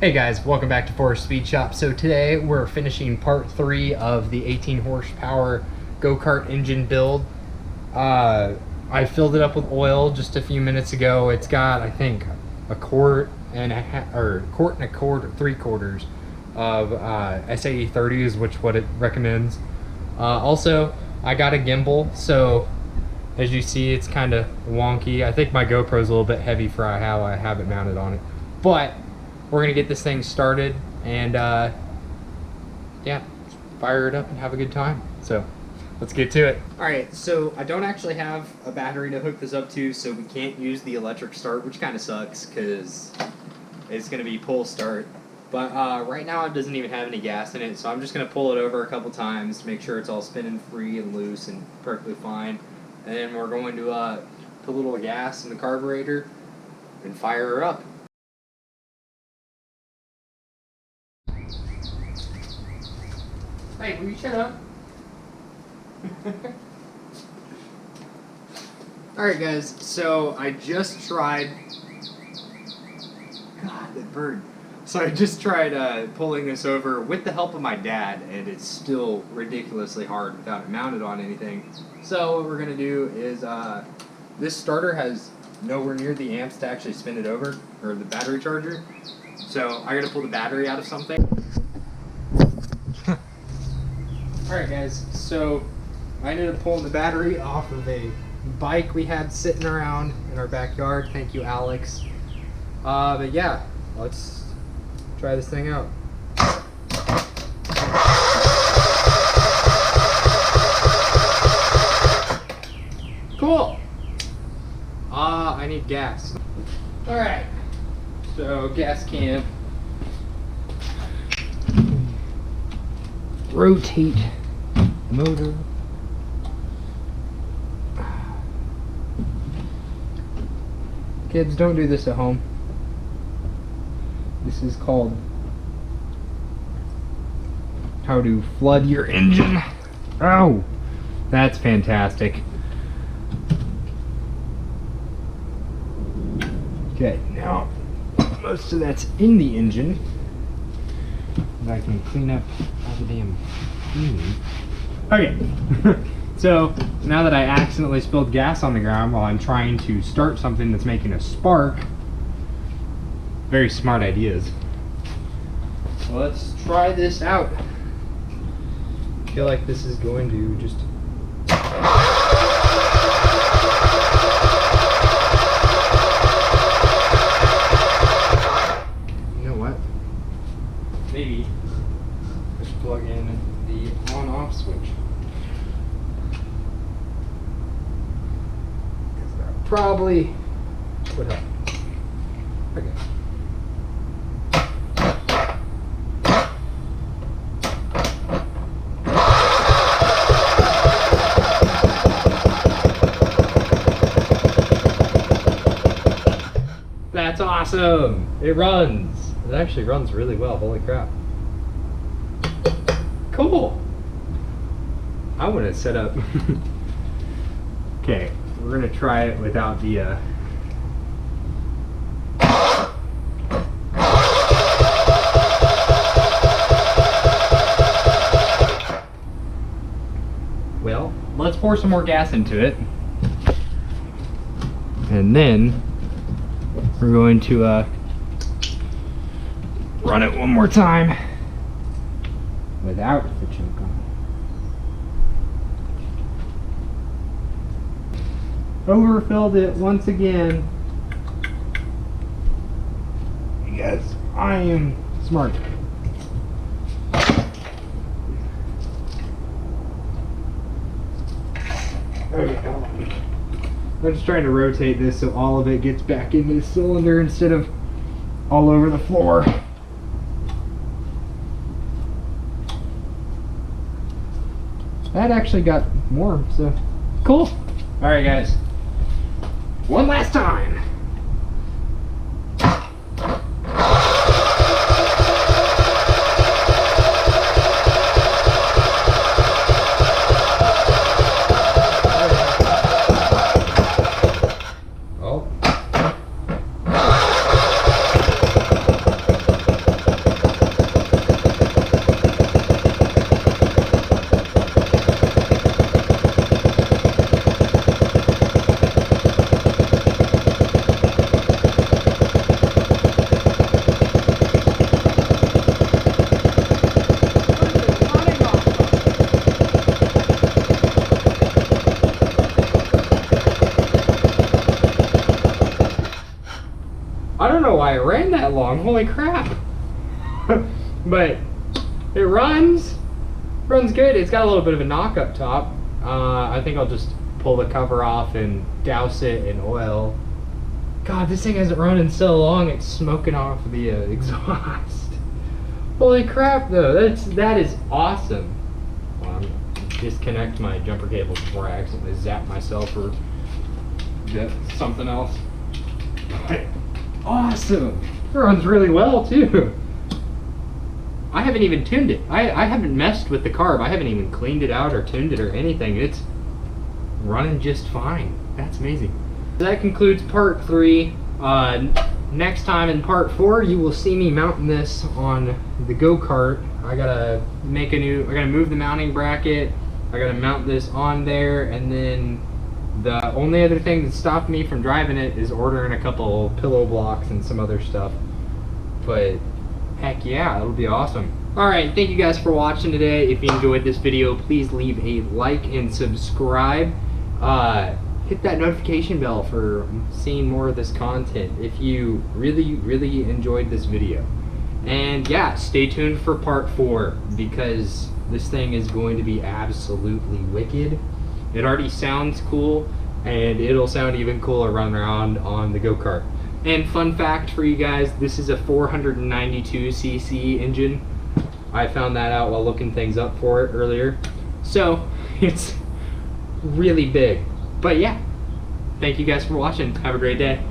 Hey guys, welcome back to Forrest Speed Shop. So today we're finishing part 3 of the 18 horsepower go-kart engine build. I filled it up with oil just a few minutes ago. It's got, I think, a quart and a half, or quart and a quarter, 3/4 of SAE 30 is what it recommends. Also, I got a gimbal, so as you see, it's kind of wonky. I think my GoPro's a little bit heavy for how I have it mounted on it, but we're gonna get this thing started and yeah, fire it up and have a good time. So let's get to it. All right, so I don't actually have a battery to hook this up to, so we can't use the electric start, which kind of sucks because it's gonna be pull start. But right now it doesn't even have any gas in it, so I'm just gonna pull it over a couple times to make sure it's all spinning free and loose and perfectly fine. And then we're going to put a little gas in the carburetor and fire her up. Hey, will you shut up? Alright guys, so I just tried... God, that bird. So I just tried pulling this over with the help of my dad, and it's still ridiculously hard without it mounted on anything. So what we're going to do is, this starter has nowhere near the amps to actually spin it over, or the battery charger. So I got to pull the battery out of something. Alright guys, so I ended up pulling the battery off of a bike we had sitting around in our backyard. Thank you, Alex. But yeah, let's try this thing out. Cool! I need gas. Alright, so gas can. Rotate motor. Kids, don't do this at home. This is called how to flood your engine. Oh, that's fantastic. Okay, now most of that's in the engine. And I can clean up all the damn cleaning. Okay, so now that I accidentally spilled gas on the ground while I'm trying to start something that's making a spark, very smart ideas. So let's try this out. I feel like this is going to just... You know what? Maybe just plug in the on-off switch. Because that probably would help. Okay. That's awesome! It runs! It actually runs really well, holy crap. Cool! I want to set up... Okay, we're gonna try it without the Well, let's pour some more gas into it. And then we're going to run it one more time without the choke on. Overfilled it once again. Because I am smart. Okay. I'm just trying to rotate this so all of it gets back into the cylinder instead of all over the floor. That actually got warm, so cool. Alright guys, one last time. why it ran that long. Holy crap. But it runs good. It's got a little bit of a knock up top. I think I'll just pull the cover off and douse it in oil. God, this thing hasn't run in so long, it's smoking off the exhaust. Holy crap though, that is awesome. Well, I'm gonna disconnect my jumper cable before I accidentally zap myself or get something else. Awesome. It runs really well too. I haven't even tuned it. I haven't messed with the carb. I haven't even cleaned it out or tuned it or anything. It's running just fine. That's amazing. That concludes part 3. Next time in part 4, you will see me mounting this on the go-kart. I gotta move the mounting bracket. I gotta mount this on there, and then the only other thing that stopped me from driving it is ordering a couple pillow blocks and some other stuff. But heck yeah, it'll be awesome. Alright, thank you guys for watching today. If you enjoyed this video, please leave a like and subscribe. Hit that notification bell for seeing more of this content if you really enjoyed this video. And yeah, stay tuned for part 4 because this thing is going to be absolutely wicked. It already sounds cool, and it'll sound even cooler running around on the go-kart. And fun fact for you guys, this is a 492cc engine. I found that out while looking things up for it earlier. So, it's really big. But yeah, thank you guys for watching. Have a great day.